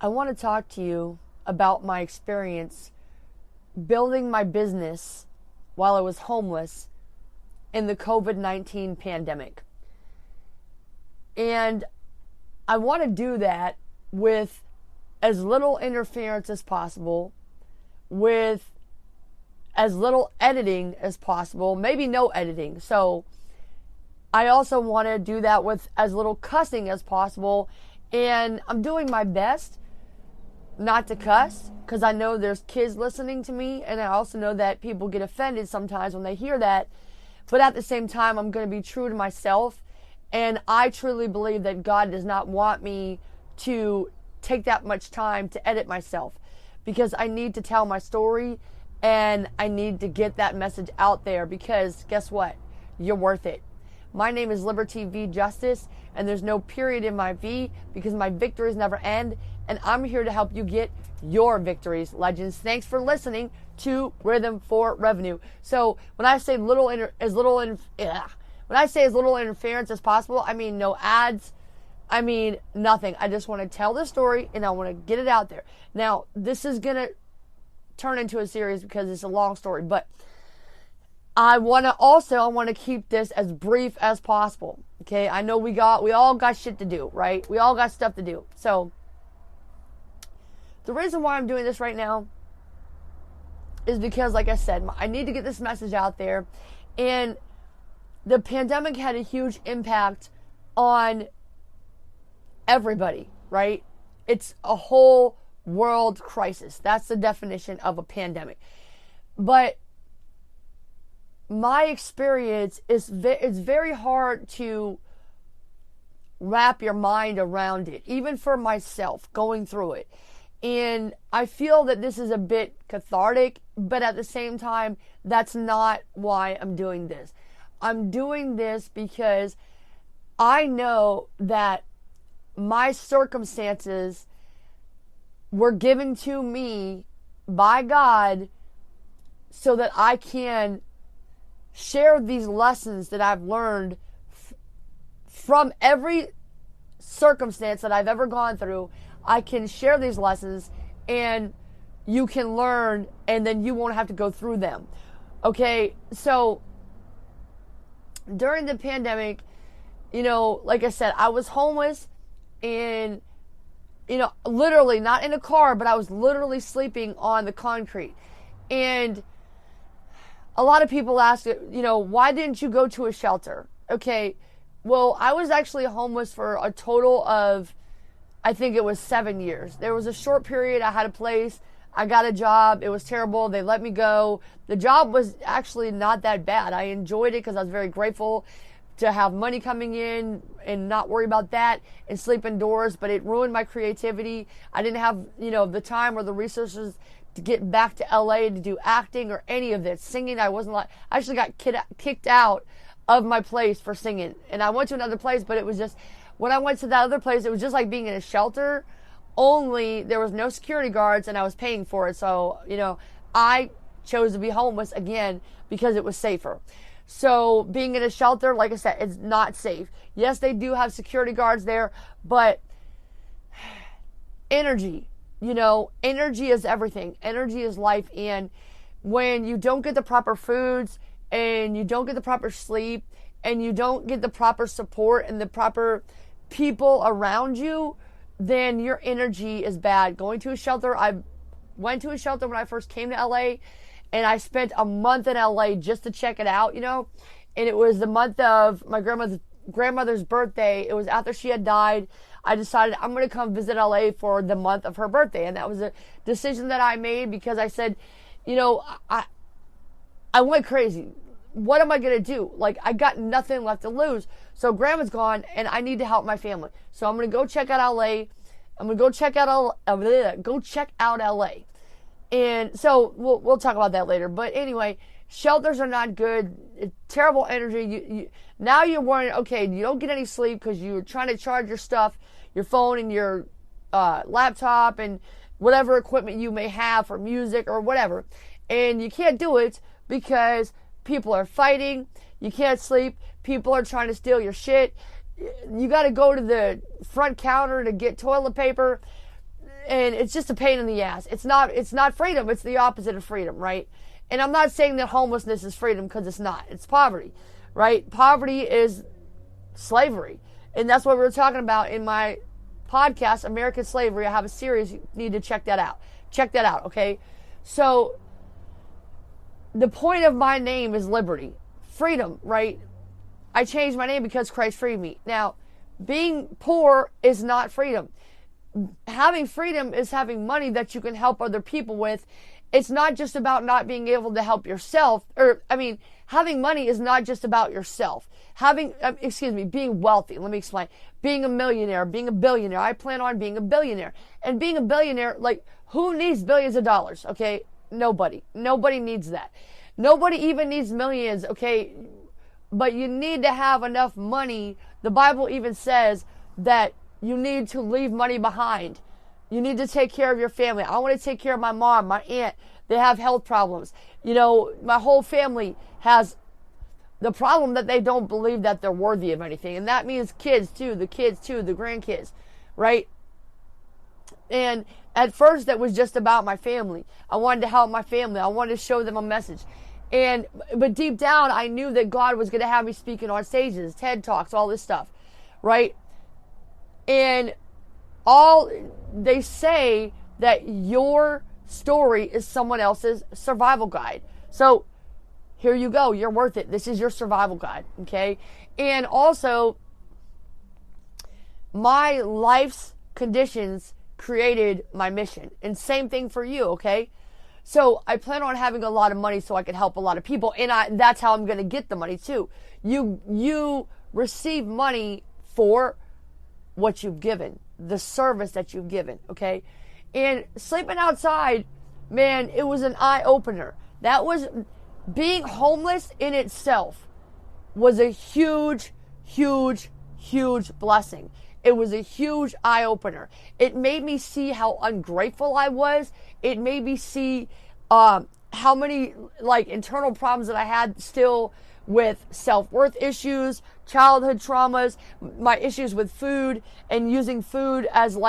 I want to talk to you about my experience building my business while I was homeless in the COVID-19 pandemic. And I want to do that with as little interference as possible, with as little editing as possible, maybe no editing. So I also want to do that with as little cussing as possible. And I'm doing my best not to cuss because I know there's kids listening to me, and I also know that people get offended sometimes when they hear that. But at the same time, I'm going to be true to myself, and I truly believe that God does not want me to take that much time to edit myself, because I need to tell my story and I need to get that message out there, because guess what? You're worth it. My name is Liberty V Justice, and there's no period in my V because my victories never end, and I'm here to help you get your victories, legends. Thanks for listening to Rhythm for Revenue. So when I say as little interference as possible, I mean no ads. I mean nothing. I just want to tell the story and I want to get it out there. Now, this is going to turn into a series because it's a long story, but I want to keep this as brief as possible. Okay? I know we all got shit to do, right? We all got stuff to do. So the reason why I'm doing this right now is because, like I said, I need to get this message out there. And the pandemic had a huge impact on everybody, right? It's a whole world crisis. That's the definition of a pandemic. But my experience is it's very hard to wrap your mind around it, even for myself going through it. And I feel that this is a bit cathartic, but at the same time, that's not why I'm doing this. I'm doing this because I know that my circumstances were given to me by God so that I can share these lessons that I've learned from every circumstance that I've ever gone through. I can share these lessons and you can learn, and then you won't have to go through them. Okay, so during the pandemic, like I said, I was homeless and, literally not in a car, but I was literally sleeping on the concrete. And a lot of people ask, why didn't you go to a shelter? Okay, well, I was actually homeless for a total of, I think it was 7 years. There was a short period I had a place. I got a job. It was terrible. They let me go. The job was actually not that bad. I enjoyed it because I was very grateful to have money coming in and not worry about that and sleep indoors, but it ruined my creativity. I didn't have, the time or the resources to get back to LA to do acting or any of this. Singing, I actually got kicked out of my place for singing. And I went to another place, but it was just, when I went to that other place, it was just like being in a shelter, only there was no security guards and I was paying for it. So, I chose to be homeless again because it was safer. So being in a shelter, like I said, it's not safe. Yes, they do have security guards there, but energy, energy is everything. Energy is life. And when you don't get the proper foods and you don't get the proper sleep and you don't get the proper support and the proper people around you, then your energy is bad. Going to a shelter, I went to a shelter when I first came to LA, and I spent a month in LA just to check it out, and it was the month of my grandmother's birthday. It was after she had died. I decided I'm going to come visit LA for the month of her birthday, and that was a decision that I made because I said, I went crazy. What am I going to do? Like, I got nothing left to lose. So grandma's gone and I need to help my family. So I'm going to go check out LA. I'm going to go check out LA. And so we'll talk about that later. But anyway, shelters are not good. It's terrible energy. Now you're worrying, okay, you don't get any sleep because you're trying to charge your stuff, your phone and your laptop and whatever equipment you may have for music or whatever. And you can't do it because people are fighting. You can't sleep. People are trying to steal your shit. You got to go to the front counter to get toilet paper. and it's just a pain in the ass. It's not freedom. It's the opposite of freedom, right? And I'm not saying that homelessness is freedom, because it's not. It's poverty, right? Poverty is slavery. And that's what we were talking about in my podcast, American Slavery. I have a series. You need to check that out. Check that out, okay? So the point of my name is liberty, freedom, right? I changed my name because Christ freed me. Now, being poor is not freedom. Having freedom is having money that you can help other people with. It's not just about not being able to help yourself, having money is not just about yourself. Being wealthy. Let me explain. Being a millionaire, being a billionaire. I plan on being a billionaire. And being a billionaire, who needs billions of dollars? Okay? Nobody. Nobody needs that. Nobody even needs millions, okay? But you need to have enough money. The Bible even says that you need to leave money behind. You need to take care of your family. I want to take care of my mom, my aunt. They have health problems. My whole family has the problem that they don't believe that they're worthy of anything. And that means the kids too, the grandkids, right? And at first that was just about my family. I wanted to help my family. I wanted to show them a message. But deep down, I knew that God was going to have me speaking on stages, TED Talks, all this stuff, right? And they say that your story is someone else's survival guide. So here you go. You're worth it. This is your survival guide, okay? And also, my life's conditions created my mission. And same thing for you, okay? So I plan on having a lot of money so I can help a lot of people. And that's how I'm going to get the money too. You receive money for what you've given, the service that you've given, okay? And sleeping outside, man, it was an eye-opener. Being homeless in itself was a huge, huge, huge blessing. It was a huge eye-opener. It made me see how ungrateful I was. It made me see how many internal problems that I had still with self-worth issues, childhood traumas, my issues with food, and using food as an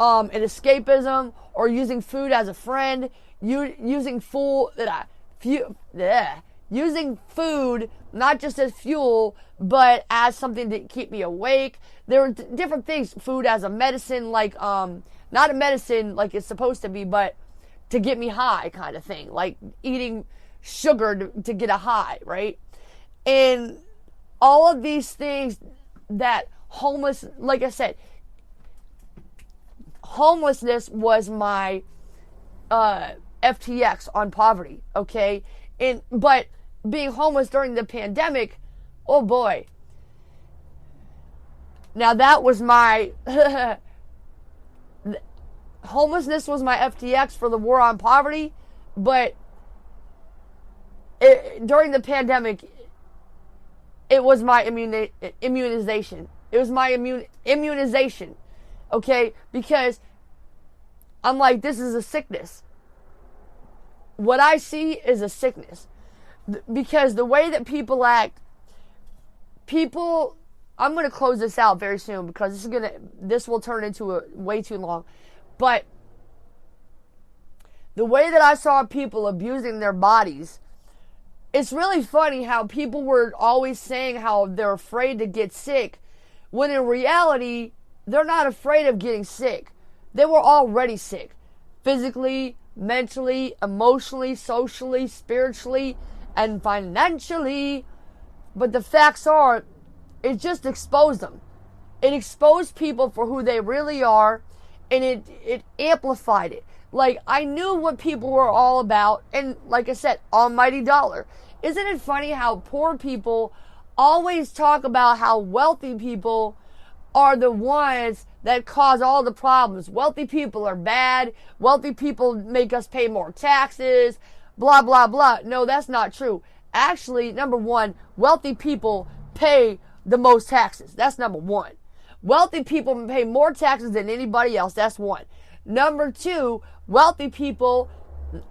escapism, or using food as a friend, using food not just as fuel, but as something to keep me awake. There were different things. Food as a medicine, not a medicine like it's supposed to be, but to get me high kind of thing. Like eating sugar to get a high, right? And all of these things that like I said, homelessness was my FTX on poverty, okay? But being homeless during the pandemic, oh boy. Now that was my homelessness was my FTX for the war on poverty, but during the pandemic, it was my immunization. It was my immunization, okay? Because I'm like, this is a sickness. What I see is a sickness. Because the way that people act, I'm going to close this out very soon because this will turn into way too long. But the way that I saw people abusing their bodies, it's really funny how people were always saying how they're afraid to get sick, when in reality, they're not afraid of getting sick. They were already sick. Physically, mentally, emotionally, socially, spiritually, and financially. But the facts are, it just exposed them. It exposed people for who they really are, and it amplified it. Like, I knew what people were all about, and like I said, almighty dollar. Isn't it funny how poor people always talk about how wealthy people are the ones that cause all the problems? Wealthy people are bad. Wealthy people make us pay more taxes. Blah, blah, blah. No, that's not true. Actually, number one, wealthy people pay the most taxes. That's number one. Wealthy people pay more taxes than anybody else. That's one. Number two, wealthy people,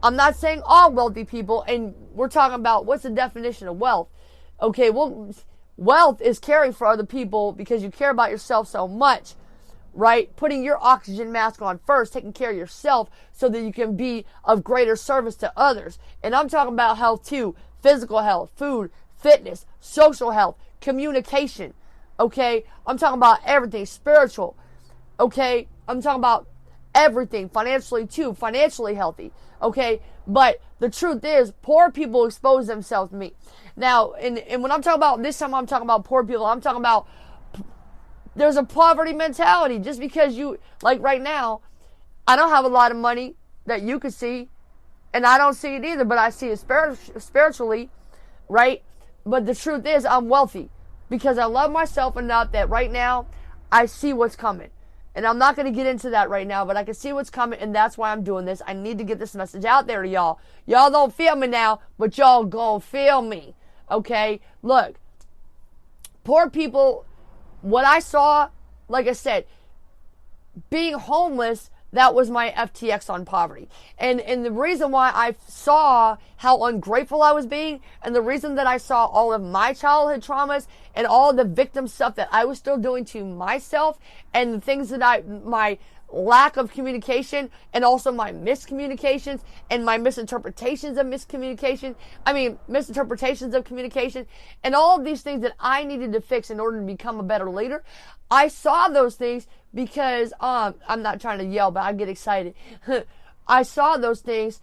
I'm not saying all wealthy people, and we're talking about what's the definition of wealth. Okay, well, wealth is caring for other people because you care about yourself so much. right? Putting your oxygen mask on first, taking care of yourself so that you can be of greater service to others. And I'm talking about health too. Physical health, food, fitness, social health, communication. Okay? I'm talking about everything. Spiritual. Okay? I'm talking about everything. Financially too. Financially healthy. Okay? But the truth is, poor people expose themselves to me. Now, and when I'm talking about, this time I'm talking about poor people, I'm talking about there's a poverty mentality. Just because you, like right now, I don't have a lot of money that you could see, and I don't see it either, but I see it spiritually, right? But the truth is, I'm wealthy because I love myself enough that right now I see what's coming. And I'm not going to get into that right now, but I can see what's coming, and that's why I'm doing this. I need to get this message out there to y'all. Y'all don't feel me now, but y'all gonna feel me, okay? Look, poor people, what I saw, like I said, being homeless, that was my FTX on poverty. And the reason why I saw how ungrateful I was being, and the reason that I saw all of my childhood traumas and all the victim stuff that I was still doing to myself, and the things that my lack of communication, and also my miscommunications and my misinterpretations of misinterpretations of communication, and all of these things that I needed to fix in order to become a better leader. I saw those things because, I'm not trying to yell, but I get excited. I saw those things,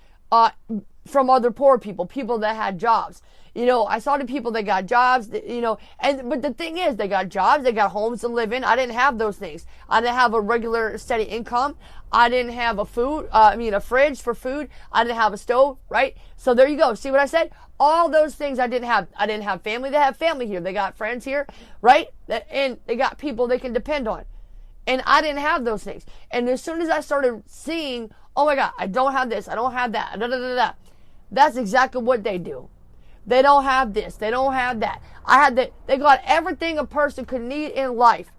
from other poor people that had jobs. You know, I saw the people that got jobs, you know, but the thing is, they got jobs, they got homes to live in. I didn't have those things. I didn't have a regular, steady income. I didn't have a fridge for food. I didn't have a stove, right? So there you go. See what I said? All those things I didn't have. I didn't have family. They have family here. They got friends here, right? And they got people they can depend on. And I didn't have those things. And as soon as I started seeing, oh my God, I don't have this, I don't have that, that's exactly what they do. They don't have this, they don't have that. They got everything a person could need in life,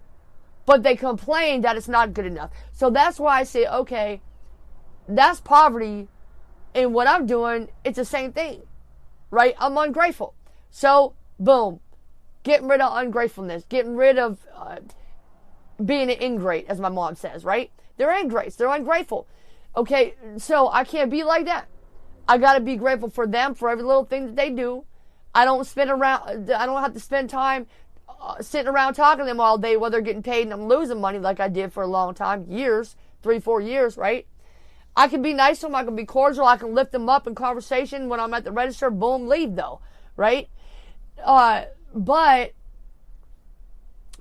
but they complain that it's not good enough. So that's why I say, okay, that's poverty, and what I'm doing, it's the same thing, right? I'm ungrateful. So, boom, getting rid of ungratefulness, getting rid of being an ingrate, as my mom says, right? They're ingrates, they're ungrateful. Okay, so I can't be like that. I gotta be grateful for them, for every little thing that they do. I don't have to spend time sitting around talking to them all day while they're getting paid and I'm losing money like I did for a long time, 3-4 years, right? I can be nice to them, I can be cordial, I can lift them up in conversation when I'm at the register, boom, leave though, right? But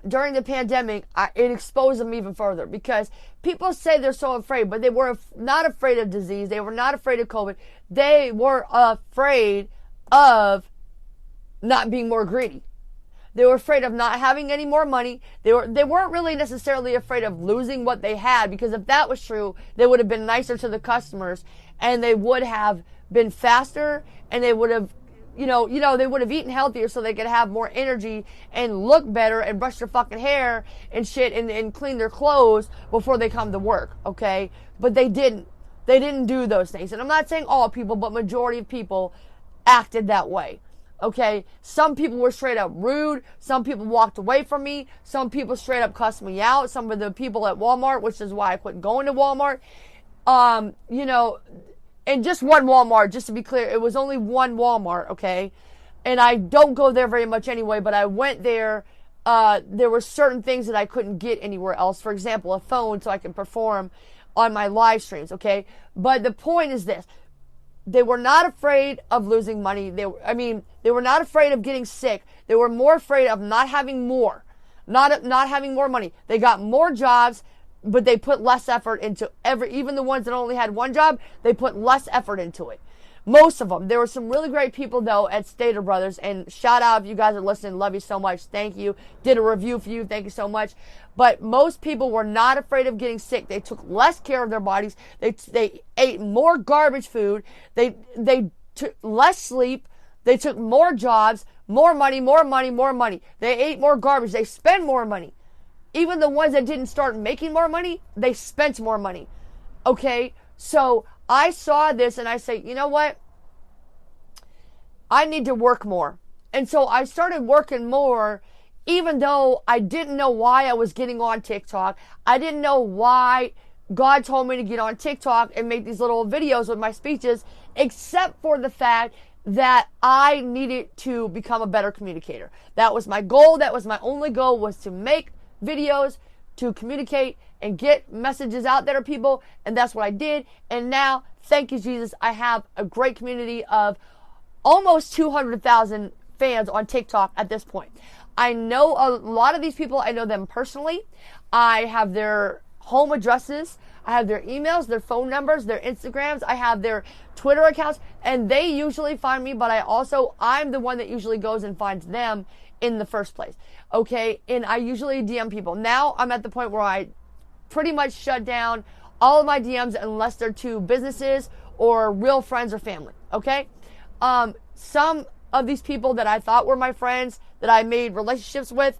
during the pandemic, it exposed them even further, because people say they're so afraid, but they were not afraid of disease. They were not afraid of COVID. They were afraid of not being more greedy. They were afraid of not having any more money. They weren't really necessarily afraid of losing what they had, because if that was true, they would have been nicer to the customers, and they would have been faster, and they would have they would have eaten healthier so they could have more energy and look better and brush their fucking hair and shit and clean their clothes before they come to work, okay? But they didn't. They didn't do those things. And I'm not saying all people, but majority of people acted that way, okay? Some people were straight up rude. Some people walked away from me. Some people straight up cussed me out. Some of the people at Walmart, which is why I quit going to Walmart, and just one Walmart, just to be clear, it was only one Walmart, okay? And I don't go there very much anyway, but I went there. There were certain things that I couldn't get anywhere else. For example, a phone so I can perform on my live streams, okay? But the point is this. They were not afraid of losing money. They were not afraid of getting sick. They were more afraid of not having more, not having more money. They got more jobs, but they put less effort into even the ones that only had one job, they put less effort into it. Most of them. There were some really great people, though, at Stater Brothers, and shout out if you guys are listening. Love you so much. Thank you. Did a review for you. Thank you so much. But most people were not afraid of getting sick. They took less care of their bodies. They ate more garbage food. They took less sleep. They took more jobs, more money. They ate more garbage. They spent more money. Even the ones that didn't start making more money, they spent more money. Okay? So I saw this and I say, you know what? I need to work more. And so I started working more even though I didn't know why I was getting on TikTok. I didn't know why God told me to get on TikTok and make these little videos with my speeches, except for the fact that I needed to become a better communicator. That was my goal. That was my only goal, was to make videos, to communicate and get messages out there to people. And that's what I did. And now, thank you, Jesus, I have a great community of almost 200,000 fans on TikTok at this point. I know a lot of these people. I know them personally. I have their home addresses. I have their emails, their phone numbers, their Instagrams. I have their Twitter accounts, and they usually find me, but I'm the one that usually goes and finds them in the first place. Okay. And I usually DM people. Now I'm at the point where I pretty much shut down all of my DMs unless they're to businesses or real friends or family. Okay. Some of these people that I thought were my friends, that I made relationships with,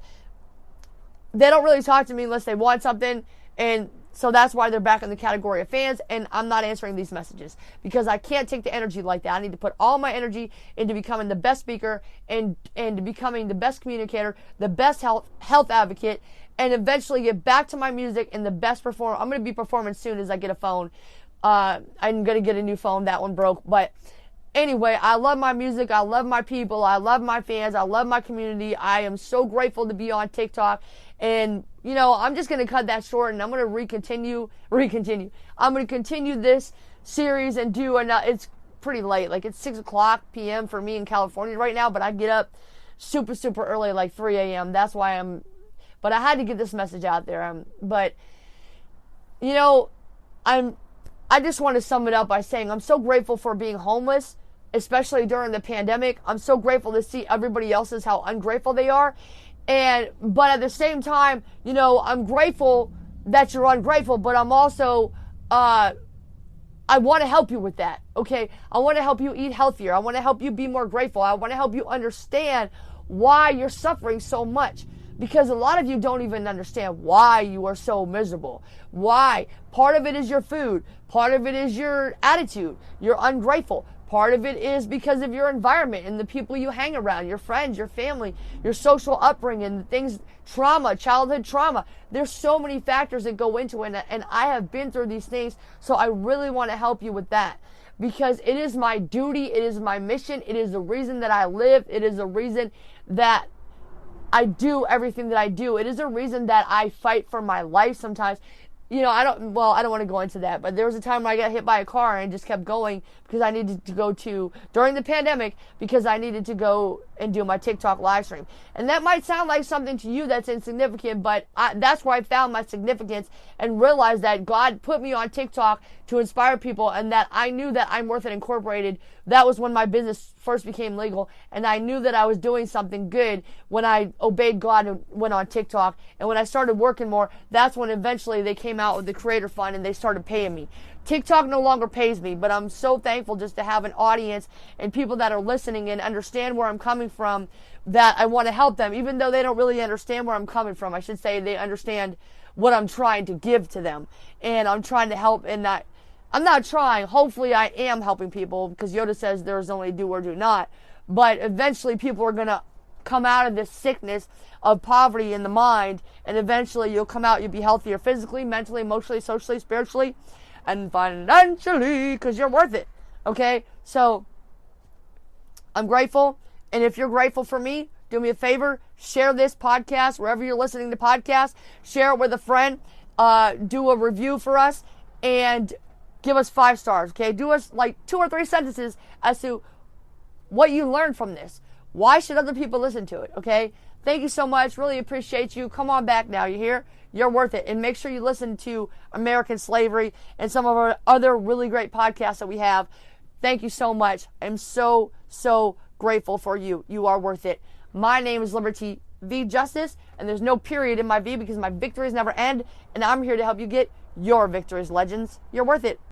they don't really talk to me unless they want something. And so that's why they're back in the category of fans, and I'm not answering these messages because I can't take the energy like that. I need to put all my energy into becoming the best speaker and becoming the best communicator, the best health advocate, and eventually get back to my music and the best performer. I'm going to be performing soon as I get a phone. I'm going to get a new phone. That one broke. But anyway, I love my music. I love my people. I love my fans. I love my community. I am so grateful to be on TikTok. And, I'm just going to cut that short, and I'm going to continue. I'm going to continue this series and do another. It's pretty late. Like, it's 6 o'clock p.m. for me in California right now, but I get up super, super early, like 3 a.m. That's why but I had to get this message out there. I just want to sum it up by saying I'm so grateful for being homeless, especially during the pandemic. I'm so grateful to see everybody else's how ungrateful they are. But at the same time, I'm grateful that you're ungrateful, but I'm also, I want to help you with that. Okay. I want to help you eat healthier. I want to help you be more grateful. I want to help you understand why you're suffering so much, because a lot of you don't even understand why you are so miserable. Why? Part of it is your food. Part of it is your attitude. You're ungrateful. Part of it is because of your environment and the people you hang around, your friends, your family, your social upbringing, trauma, childhood trauma. There's so many factors that go into it, and I have been through these things, so I really want to help you with that, because it is my duty, it is my mission, it is the reason that I live, it is the reason that I do everything that I do. It is a reason that I fight for my life sometimes. I don't want to go into that, but there was a time when I got hit by a car and just kept going because I needed to during the pandemic, because I needed to go and do my TikTok live stream. And that might sound like something to you that's insignificant, but that's where I found my significance and realized that God put me on TikTok to inspire people, and that I knew that I'm Worth It Incorporated. That was when my business first became legal, and I knew that I was doing something good when I obeyed God and went on TikTok. And when I started working more, that's when eventually they came out with the Creator Fund and they started paying me. TikTok no longer pays me, but I'm so thankful just to have an audience and people that are listening and understand where I'm coming from, that I want to help them, even though they don't really understand where I'm coming from. I should say they understand what I'm trying to give to them, and I'm trying to help. And I'm not trying. Hopefully I am helping people, because Yoda says there's only do or do not. But eventually people are going to come out of this sickness of poverty in the mind, and eventually you'll come out, you'll be healthier physically, mentally, emotionally, socially, spiritually, and financially, because you're worth it. Okay? So I'm grateful. And if you're grateful for me, do me a favor, share this podcast wherever you're listening to podcasts. Share it with a friend. Do a review for us, and give us 5 stars. Okay? Do us like 2 or 3 sentences as to what you learned from this. Why should other people listen to it? Okay? Thank you so much. Really appreciate you. Come on back now. You hear? You're worth it. And make sure you listen to American Slavery and some of our other really great podcasts that we have. Thank you so much. I'm so, so grateful for you. You are worth it. My name is Liberty V. Justice, and there's no period in my V, because my victories never end, and I'm here to help you get your victories, legends. You're worth it.